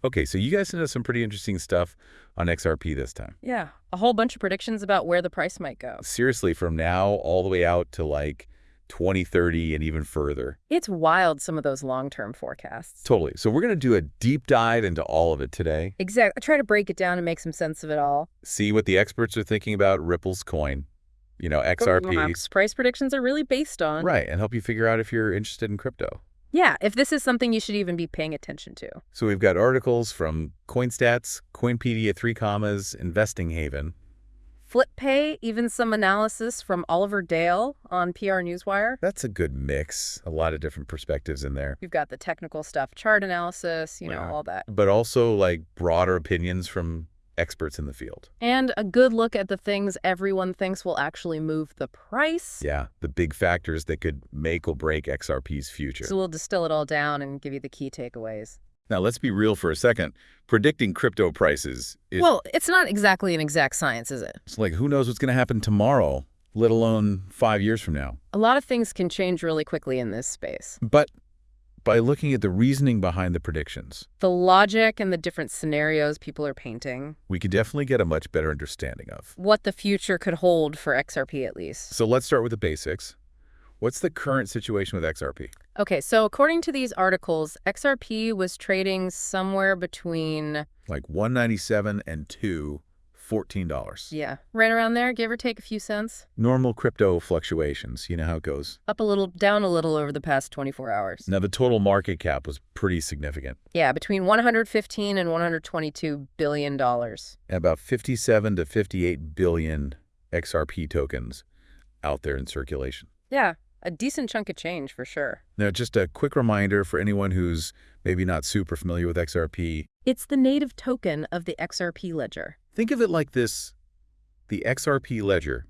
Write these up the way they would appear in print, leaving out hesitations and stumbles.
Okay, so you guys sent us some pretty interesting stuff on XRP this time. Yeah, a whole bunch of predictions about where the price might go. Seriously, from now all the way out to like 2030 and even further. It's wild, some of those long-term forecasts. Totally. So we're going to do a deep dive into all of it today. Exactly. I try to break it down and make some sense of it all. See what the experts are thinking about Ripple's coin, XRP. Price predictions are really based on. Right, and help you figure out if you're interested in crypto. Yeah, if this is something you should even be paying attention to. So we've got articles from CoinStats, Coinpedia 3 Commas, Investing Haven. FlipPay, even some analysis from Oliver Dale on PR Newswire. That's a good mix. A lot of different perspectives in there. You've got the technical stuff, chart analysis, all that. But also like broader opinions from experts in the field. And a good look at the things everyone thinks will actually move the price. Yeah, the big factors that could make or break XRP's future. So we'll distill it all down and give you the key takeaways. Now, let's be real for a second. Predicting crypto prices well, it's not exactly an exact science, is it? It's like, who knows what's going to happen tomorrow, let alone 5 years from now. A lot of things can change really quickly in this space. But by looking at the reasoning behind the predictions, the logic and the different scenarios people are painting, we could definitely get a much better understanding of what the future could hold for XRP at least. So let's start with the basics. What's the current situation with XRP? Okay, so according to these articles, XRP was trading somewhere between like $197 and $14. Yeah, right around there, give or take a few cents. Normal crypto fluctuations, you know how it goes. Up a little, down a little over the past 24 hours. Now, the total market cap was pretty significant. Yeah, between $115 and $122 billion. About 57 to 58 billion XRP tokens out there in circulation. Yeah. A decent chunk of change, for sure. Now, just a quick reminder for anyone who's maybe not super familiar with XRP. It's the native token of the XRP Ledger. Think of it like this. The XRP Ledger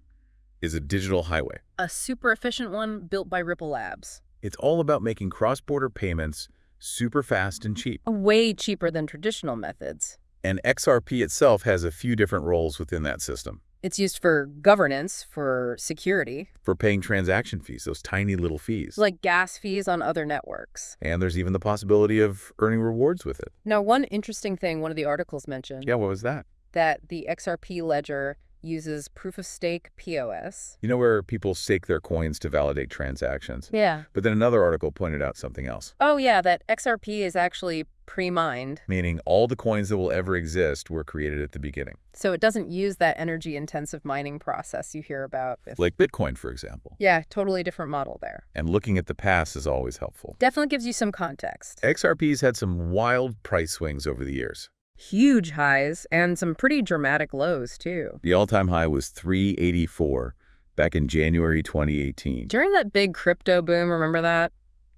is a digital highway. A super efficient one built by Ripple Labs. It's all about making cross-border payments super fast and cheap. Way cheaper than traditional methods. And XRP itself has a few different roles within that system. It's used for governance, for security. For paying transaction fees, those tiny little fees. Like gas fees on other networks. And there's even the possibility of earning rewards with it. Now, one interesting thing one of the articles mentioned. Yeah, what was that? That the XRP Ledger uses proof-of-stake POS. You know where people stake their coins to validate transactions? Yeah. But then another article pointed out something else. Oh, yeah, that XRP is actually pre-mined. Meaning all the coins that will ever exist were created at the beginning. So it doesn't use that energy-intensive mining process you hear about. Like Bitcoin, for example. Yeah, totally different model there. And looking at the past is always helpful. Definitely gives you some context. XRP's had some wild price swings over the years. Huge highs and some pretty dramatic lows, too. The all-time high was 384 back in January 2018. During that big crypto boom, remember that?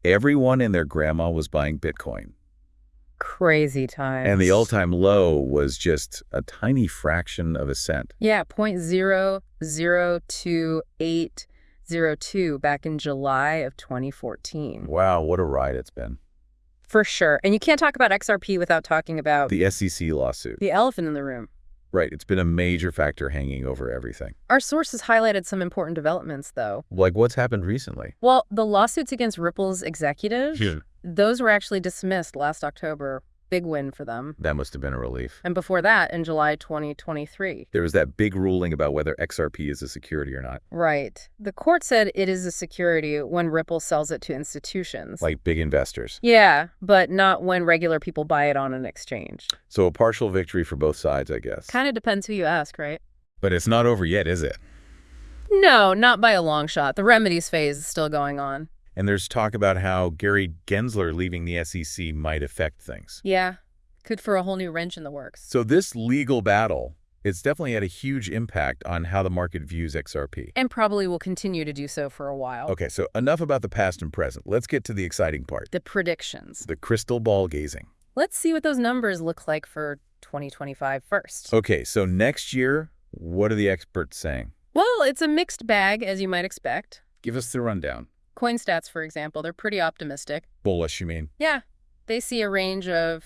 Everyone and their grandma was buying Bitcoin. Crazy times. And the all-time low was just a tiny fraction of a cent. Yeah, 0.002802 back in July of 2014. Wow, what a ride it's been. For sure. And you can't talk about XRP without talking about the SEC lawsuit. The elephant in the room. Right. It's been a major factor hanging over everything. Our sources highlighted some important developments, though. Like what's happened recently? Well, the lawsuits against Ripple's executive, those were actually dismissed last October. Big win for them. That must have been a relief. And before that, in July 2023. There was that big ruling about whether XRP is a security or not. Right. The court said it is a security when Ripple sells it to institutions. Like big investors. Yeah, but not when regular people buy it on an exchange. So a partial victory for both sides, I guess. Kind of depends who you ask, right? But it's not over yet, is it? No, not by a long shot. The remedies phase is still going on. And there's talk about how Gary Gensler leaving the SEC might affect things. Yeah, could throw a whole new wrench in the works. So this legal battle, it's definitely had a huge impact on how the market views XRP. And probably will continue to do so for a while. Okay, so enough about the past and present. Let's get to the exciting part. The predictions. The crystal ball gazing. Let's see what those numbers look like for 2025 first. Okay, so next year, what are the experts saying? Well, it's a mixed bag, as you might expect. Give us the rundown. CoinStats, for example, they're pretty optimistic. Bullish, you mean? Yeah. They see a range of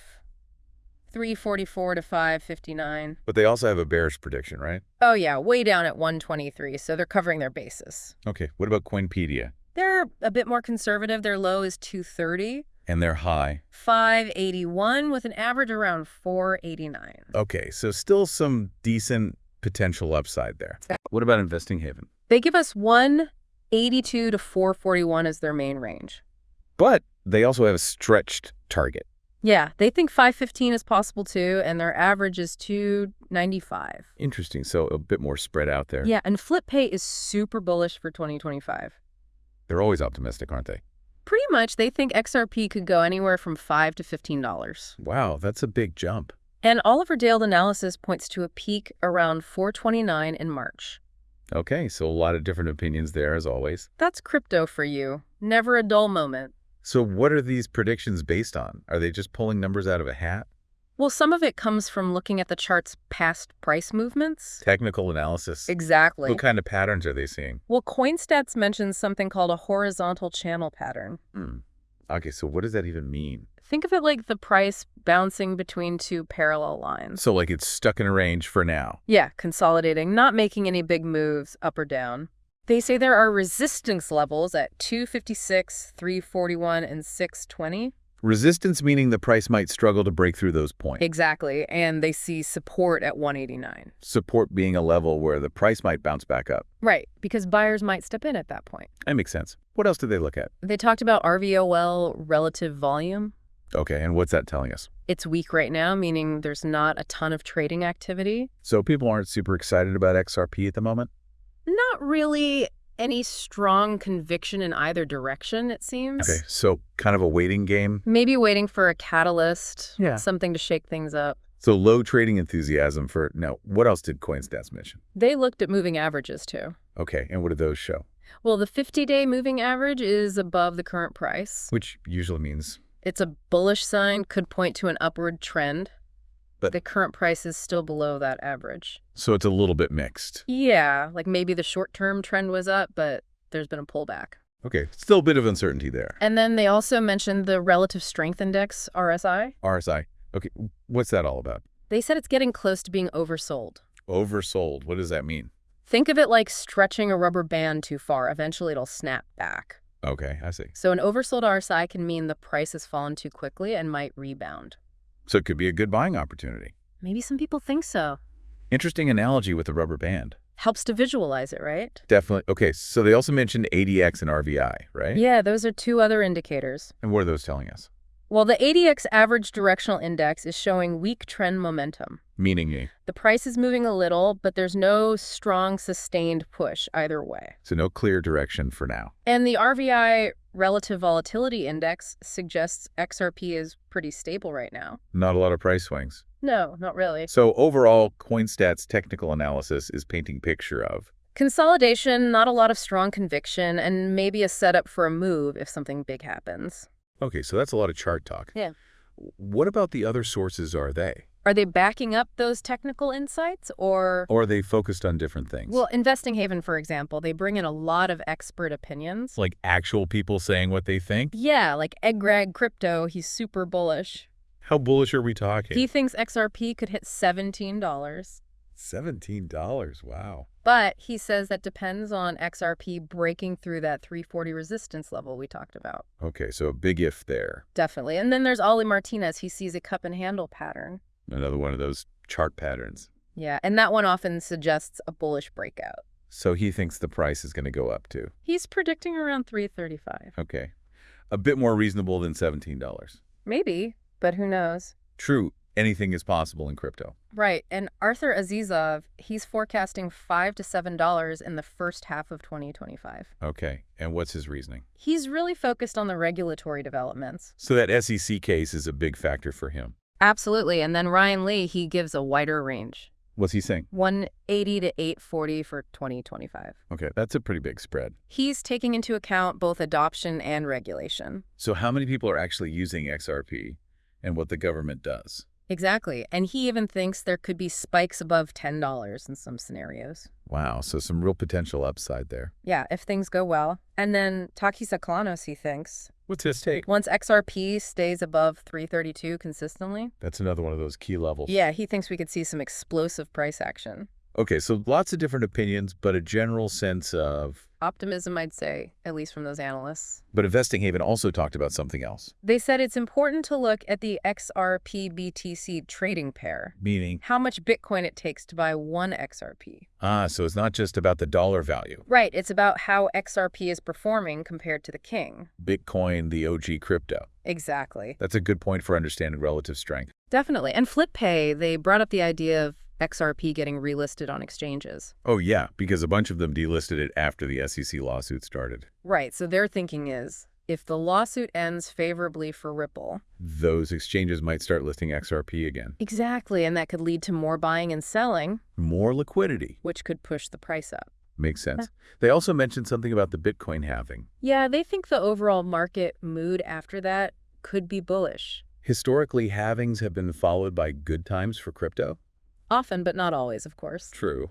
344 to 559. But they also have a bearish prediction, right? Oh, yeah, way down at 123, so they're covering their basis. Okay, what about Coinpedia? They're a bit more conservative. Their low is 230. And they're high. 581 with an average around 489. Okay, so still some decent potential upside there. What about Investing Haven? They give us 182 to 441 as their main range. But they also have a stretched target. Yeah, they think 515 is possible too, and their average is 295. Interesting, so a bit more spread out there. Yeah, and FlipPay is super bullish for 2025. They're always optimistic, aren't they? Pretty much, they think XRP could go anywhere from $5 to $15. Wow, that's a big jump. And Oliver Dale analysis points to a peak around 429 in March. Okay, so a lot of different opinions there, as always. That's crypto for you. Never a dull moment. So what are these predictions based on? Are they just pulling numbers out of a hat? Well, some of it comes from looking at the chart's past price movements. Technical analysis? Exactly. What kind of patterns are they seeing? Well, CoinStats mentions something called a horizontal channel pattern. Okay, so what does that even mean? Think of it like the price bouncing between two parallel lines. So like it's stuck in a range for now? Yeah, consolidating, not making any big moves up or down. They say there are resistance levels at 256, 341, and 620. Resistance meaning the price might struggle to break through those points. Exactly, and they see support at 189. Support being a level where the price might bounce back up. Right, because buyers might step in at that point. That makes sense. What else did they look at? They talked about RVOL relative volume. Okay, and what's that telling us? It's weak right now, meaning there's not a ton of trading activity. So people aren't super excited about XRP at the moment? Not really any strong conviction in either direction, it seems. Okay, so kind of a waiting game? Maybe waiting for a catalyst, something to shake things up. So low trading enthusiasm for... Now, what else did CoinStats mention? They looked at moving averages, too. Okay, and what did those show? Well, the 50-day moving average is above the current price. Which usually means... It's a bullish sign, could point to an upward trend. But the current price is still below that average. So it's a little bit mixed. Yeah, like maybe the short-term trend was up, but there's been a pullback. Okay, still a bit of uncertainty there. And then they also mentioned the Relative Strength Index, RSI. RSI. Okay, what's that all about? They said it's getting close to being oversold. Oversold. What does that mean? Think of it like stretching a rubber band too far. Eventually it'll snap back. Okay, I see. So an oversold RSI can mean the price has fallen too quickly and might rebound. So it could be a good buying opportunity. Maybe some people think so. Interesting analogy with the rubber band. Helps to visualize it, right? Definitely. Okay, so they also mentioned ADX and RVI, right? Yeah, those are two other indicators. And what are those telling us? Well, the ADX average directional index is showing weak trend momentum. Meaning? The price is moving a little, but there's no strong sustained push either way. So no clear direction for now. And the RVI relative volatility index suggests XRP is pretty stable right now. Not a lot of price swings. No, not really. So overall, CoinStats technical analysis is painting picture of consolidation, not a lot of strong conviction, and maybe a setup for a move if something big happens. Okay, so that's a lot of chart talk. Yeah. What about the other sources are they? Are they backing up those technical insights or are they focused on different things? Well, Investing Haven, for example, they bring in a lot of expert opinions. Like actual people saying what they think? Yeah, like Eggrag Crypto, he's super bullish. How bullish are we talking? He thinks XRP could hit $17. $17, wow. But he says that depends on XRP breaking through that 340 resistance level we talked about. Okay, so a big if there. Definitely. And then there's Ollie Martinez. He sees a cup and handle pattern. Another one of those chart patterns. Yeah, and that one often suggests a bullish breakout. So he thinks the price is going to go up too. He's predicting around $335. Okay. A bit more reasonable than $17. Maybe, but who knows? True. Anything is possible in crypto. Right. And Arthur Azizov, he's forecasting $5 to $7 in the first half of 2025. Okay. And what's his reasoning? He's really focused on the regulatory developments. So that SEC case is a big factor for him. Absolutely. And then Ryan Lee, he gives a wider range. What's he saying? 180 to 840 for 2025. Okay, that's a pretty big spread. He's taking into account both adoption and regulation. So how many people are actually using XRP and what the government does? Exactly. And he even thinks there could be spikes above $10 in some scenarios. Wow, so some real potential upside there. Yeah, if things go well. And then Takis Aklanos, he thinks. What's his take? Once XRP stays above 332 consistently. That's another one of those key levels. Yeah, he thinks we could see some explosive price action. Okay, so lots of different opinions, but a general sense of Optimism, I'd say, at least from those analysts. But Investing Haven also talked about something else. They said it's important to look at the XRP BTC trading pair. Meaning? How much Bitcoin it takes to buy one XRP. So it's not just about the dollar value. Right, it's about how XRP is performing compared to the king. Bitcoin, the OG crypto. Exactly. That's a good point for understanding relative strength. Definitely. And FlipPay, they brought up the idea of XRP getting relisted on exchanges. Oh, yeah, because a bunch of them delisted it after the SEC lawsuit started. Right, so their thinking is, if the lawsuit ends favorably for Ripple, those exchanges might start listing XRP again. exactly, and that could lead to more buying and selling. More liquidity. Which could push the price up. Makes sense. They also mentioned something about the Bitcoin halving. Yeah, they think the overall market mood after that could be bullish. Historically, halvings have been followed by good times for crypto. Often, but not always, of course. True.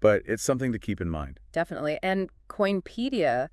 But it's something to keep in mind. Definitely. And Coinpedia,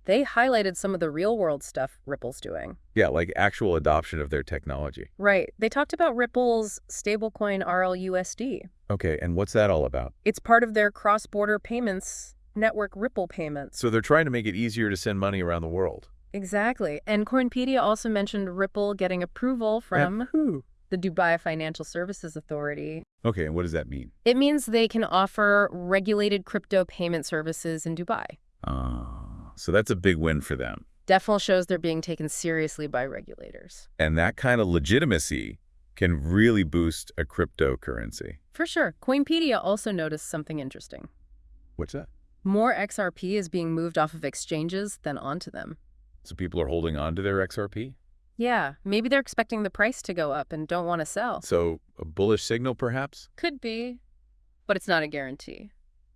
they highlighted some of the real-world stuff Ripple's doing. Yeah, like actual adoption of their technology. Right. They talked about Ripple's stablecoin RLUSD. Okay, and what's that all about? It's part of their cross-border payments network, Ripple Payments. So they're trying to make it easier to send money around the world. Exactly. And Coinpedia also mentioned Ripple getting approval from who? The Dubai Financial Services Authority. Okay, and what does that mean? It means they can offer regulated crypto payment services in Dubai. So that's a big win for them. Definitely shows they're being taken seriously by regulators. And that kind of legitimacy can really boost a cryptocurrency. For sure. Coinpedia also noticed something interesting. What's that? More XRP is being moved off of exchanges than onto them. So people are holding on to their XRP? Yeah, maybe they're expecting the price to go up and don't want to sell. So a bullish signal, perhaps? Could be, but it's not a guarantee.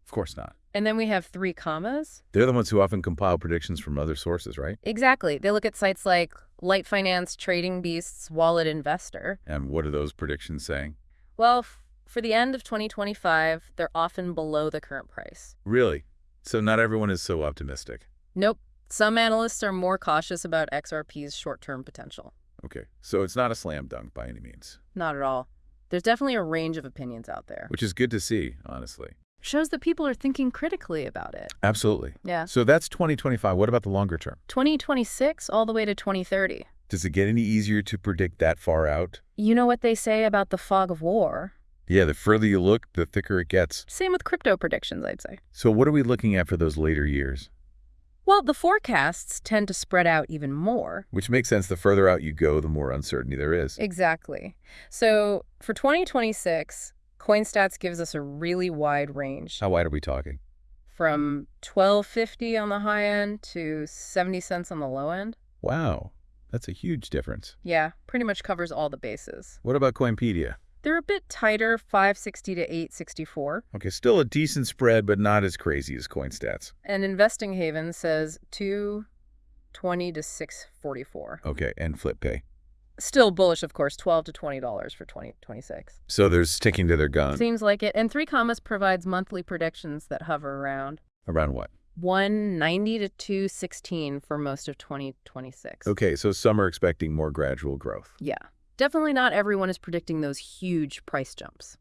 Of course not. And then we have 3 commas. They're the ones who often compile predictions from other sources, right? Exactly. They look at sites like Light Finance, Trading Beasts, Wallet Investor. And what are those predictions saying? Well, for the end of 2025, they're often below the current price. Really? So not everyone is so optimistic. Nope. Some analysts are more cautious about XRP's short-term potential. Okay, so it's not a slam dunk by any means. Not at all. There's definitely a range of opinions out there. Which is good to see, honestly. Shows that people are thinking critically about it. Absolutely. Yeah. So that's 2025. What about the longer term? 2026 all the way to 2030. Does it get any easier to predict that far out? You know what they say about the fog of war? Yeah, the further you look, the thicker it gets. Same with crypto predictions, I'd say. So what are we looking at for those later years? Well, the forecasts tend to spread out even more. Which makes sense. The further out you go, the more uncertainty there is. Exactly. So for 2026, CoinStats gives us a really wide range. How wide are we talking? From $12.50 on the high end to 70 cents on the low end. Wow, that's a huge difference. Yeah, pretty much covers all the bases. What about Coinpedia? They're a bit tighter, 560 to 864. Okay, still a decent spread, but not as crazy as CoinStats. And Investing Haven says 220 to 644. Okay, and FlipPay. Still bullish, of course, $12 to $20 for 2026. So they're sticking to their gun. Seems like it. And 3 commas provides monthly predictions that hover around Around what? 190 to 216 for most of 2026. Okay, so some are expecting more gradual growth. Yeah. Definitely not everyone is predicting those huge price jumps.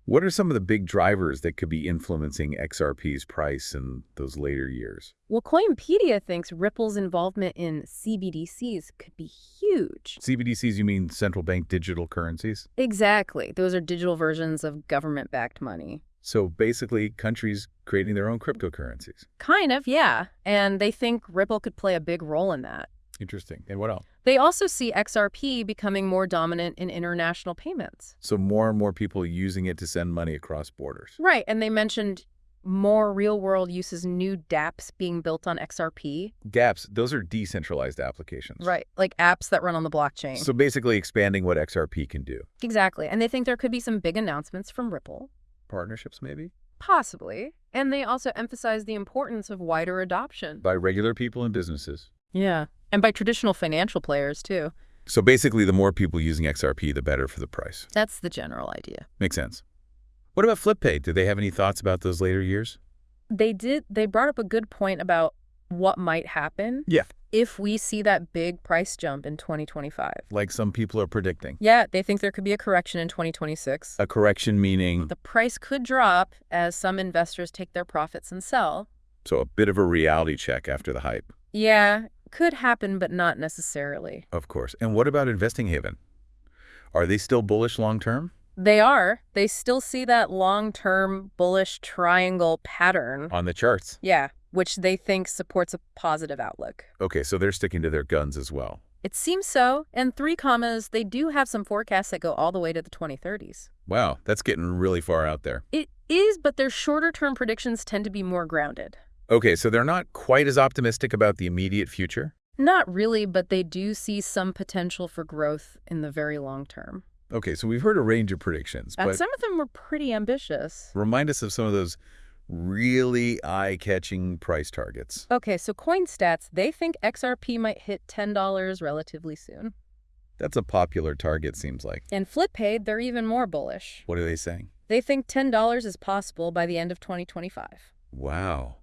What are some of the big drivers that could be influencing XRP's price in those later years? Well, Coinpedia thinks Ripple's involvement in CBDCs could be huge. CBDCs, you mean central bank digital currencies? Exactly. Those are digital versions of government-backed money. So basically, countries creating their own cryptocurrencies. Kind of, yeah. And they think Ripple could play a big role in that. Interesting. And what else? They also see XRP becoming more dominant in international payments. So more and more people using it to send money across borders. Right, and they mentioned more real-world uses, new dApps being built on XRP. dApps, those are decentralized applications. Right, like apps that run on the blockchain. So basically expanding what XRP can do. Exactly, and they think there could be some big announcements from Ripple. Partnerships, maybe? Possibly. And they also emphasize the importance of wider adoption. By regular people and businesses. Yeah, and by traditional financial players, too. So basically, the more people using XRP, the better for the price. That's the general idea. Makes sense. What about FlipPay? Did they have any thoughts about those later years? They did. They brought up a good point about what might happen. Yeah. If we see that big price jump in 2025. Like some people are predicting. Yeah, they think there could be a correction in 2026. A correction meaning? The price could drop as some investors take their profits and sell. So a bit of a reality check after the hype. Yeah, could happen, but not necessarily. Of course. And what about Investing Haven? Are they still bullish long-term? They are. They still see that long-term bullish triangle pattern. On the charts. Yeah, which they think supports a positive outlook. Okay, so they're sticking to their guns as well. It seems so. And 3 commas, they do have some forecasts that go all the way to the 2030s. Wow, that's getting really far out there. It is, but their shorter-term predictions tend to be more grounded. Okay, so they're not quite as optimistic about the immediate future? Not really, but they do see some potential for growth in the very long term. Okay, so we've heard a range of predictions, And but some of them were pretty ambitious. remind us of some of those really eye-catching price targets. Okay, so CoinStats, they think XRP might hit $10 relatively soon. That's a popular target, seems like. And FlipPay, they're even more bullish. What are they saying? They think $10 is possible by the end of 2025. Wow,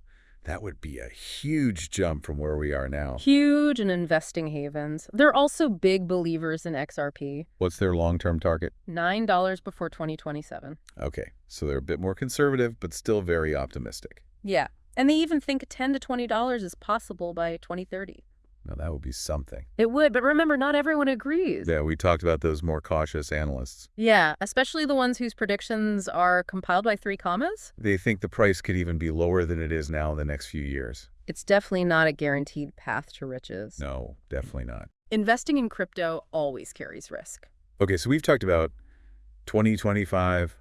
that would be a huge jump from where we are now. Huge in investing havens. They're also big believers in XRP. What's their long-term target? $9 before 2027. Okay, so they're a bit more conservative, but still very optimistic. Yeah, and they even think $10 to $20 is possible by 2030. Now, that would be something. It would, but remember, not everyone agrees. Yeah, we talked about those more cautious analysts. Yeah, especially the ones whose predictions are compiled by 3 commas. They think the price could even be lower than it is now in the next few years. It's definitely not a guaranteed path to riches. No, definitely not. Investing in crypto always carries risk. Okay, so we've talked about 2025,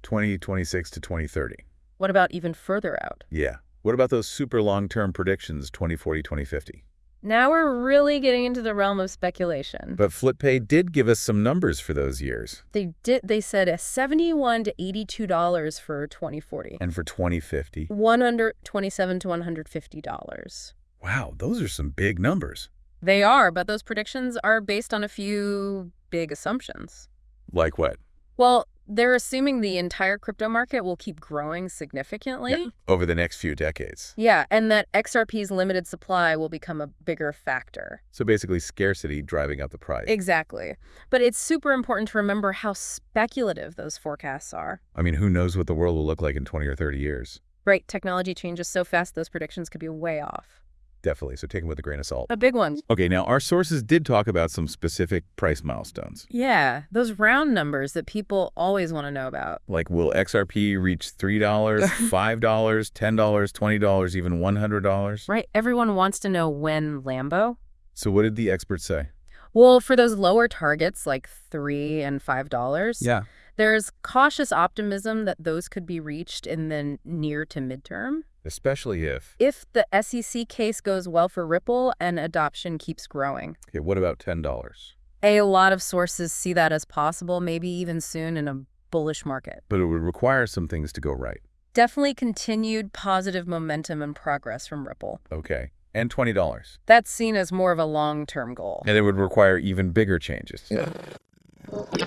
2026 to 2030. What about even further out? Yeah. What about those super long-term predictions, 2040, 2050? Now we're really getting into the realm of speculation. But FlipPay did give us some numbers for those years. They said $71 to $82 for 2040. And for 2050? $127 to $150. Wow, those are some big numbers. They are, but those predictions are based on a few big assumptions. Like what? Well, they're assuming the entire crypto market will keep growing significantly. Yeah. Over the next few decades. Yeah, and that XRP's limited supply will become a bigger factor. So basically scarcity driving up the price. Exactly. But it's super important to remember how speculative those forecasts are. I mean, who knows what the world will look like in 20 or 30 years? Right, technology changes so fast those predictions could be way off. Definitely, so take them with a grain of salt. A big one. Okay, now our sources did talk about some specific price milestones. Yeah, those round numbers that people always want to know about. Like, will XRP reach $3, $5, $10, $20, even $100? Right, everyone wants to know when Lambo. So what did the experts say? Well, for those lower targets like $3 and $5, Yeah. there's cautious optimism that those could be reached in the near to midterm. Especially if the SEC case goes well for Ripple and adoption keeps growing. Okay, what about $10? A lot of sources see that as possible, maybe even soon in a bullish market. But it would require some things to go right. Definitely continued positive momentum and progress from Ripple. Okay, and $20. That's seen as more of a long-term goal. And it would require even bigger changes. Yeah. Okay,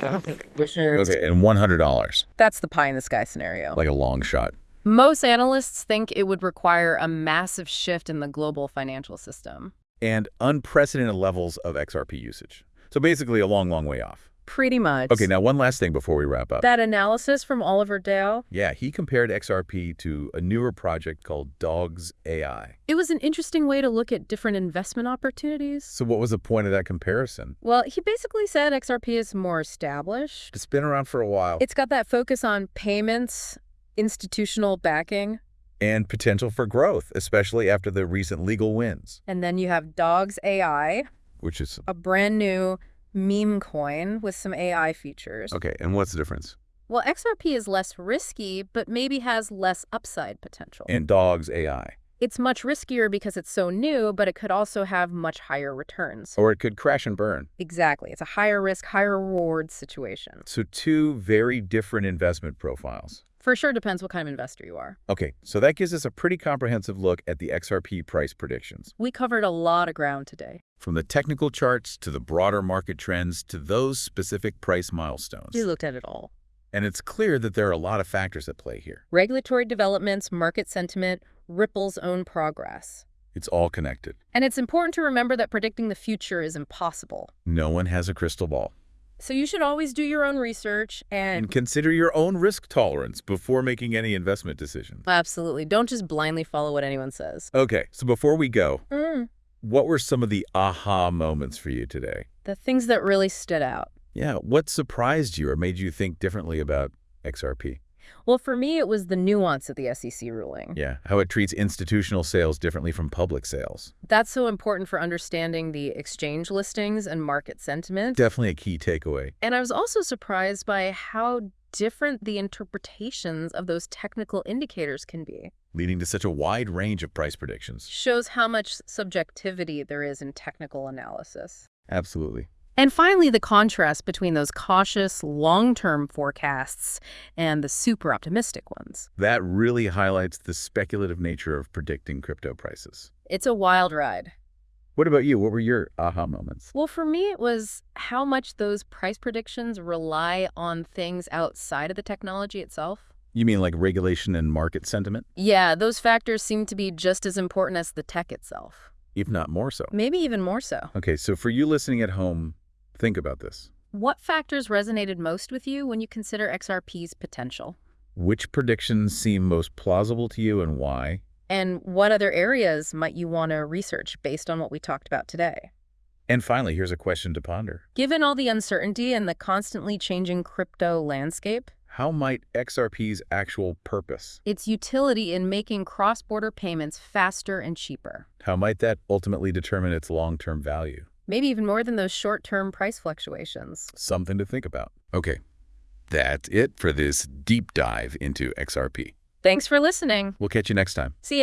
and $100. That's the pie-in-the-sky scenario. Like a long shot. Most analysts think it would require a massive shift in the global financial system. And unprecedented levels of XRP usage. So basically a long, long way off. Pretty much. Okay, now one last thing before we wrap up. That analysis from Oliver Dale? Yeah, he compared XRP to a newer project called Dawgz AI. It was an interesting way to look at different investment opportunities. So what was the point of that comparison? Well, he basically said XRP is more established. It's been around for a while. It's got that focus on payments, institutional backing. And potential for growth, especially after the recent legal wins. And then you have Dawgz AI, which is a brand new meme coin with some AI features. Okay, and what's the difference? Well, XRP is less risky, but maybe has less upside potential. And Dawgz AI. It's much riskier because it's so new, but it could also have much higher returns. Or it could crash and burn. Exactly. It's a higher risk, higher reward situation. So 2 very different investment profiles. For sure depends what kind of investor you are. Okay, so that gives us a pretty comprehensive look at the XRP price predictions. We covered a lot of ground today. From the technical charts to the broader market trends to those specific price milestones. We looked at it all. And it's clear that there are a lot of factors at play here. Regulatory developments, market sentiment, Ripple's own progress. It's all connected. And it's important to remember that predicting the future is impossible. No one has a crystal ball. So you should always do your own research And consider your own risk tolerance before making any investment decision. absolutely, don't just blindly follow what anyone says. Okay, so before we go, what were some of the aha moments for you today? The things that really stood out. Yeah, what surprised you or made you think differently about XRP? Well, for me, it was the nuance of the SEC ruling. Yeah, how it treats institutional sales differently from public sales. That's so important for understanding the exchange listings and market sentiment. Definitely a key takeaway. And I was also surprised by how different the interpretations of those technical indicators can be. Leading to such a wide range of price predictions. Shows how much subjectivity there is in technical analysis. Absolutely. And finally, the contrast between those cautious, long-term forecasts and the super optimistic ones. That really highlights the speculative nature of predicting crypto prices. It's a wild ride. What about you? What were your aha moments? Well, for me, it was how much those price predictions rely on things outside of the technology itself. You mean like regulation and market sentiment? Yeah, those factors seem to be just as important as the tech itself. If not more so. Maybe even more so. Okay, so for you listening at home, think about this. What factors resonated most with you when you consider XRP's potential? Which predictions seem most plausible to you and why? And what other areas might you want to research based on what we talked about today? And finally, here's a question to ponder. Given all the uncertainty and the constantly changing crypto landscape, How might XRP's actual purpose? its utility in making cross-border payments faster and cheaper. How might that ultimately determine its long-term value? Maybe even more than those short-term price fluctuations. Something to think about. Okay, that's it for this deep dive into XRP. Thanks for listening. We'll catch you next time. See ya.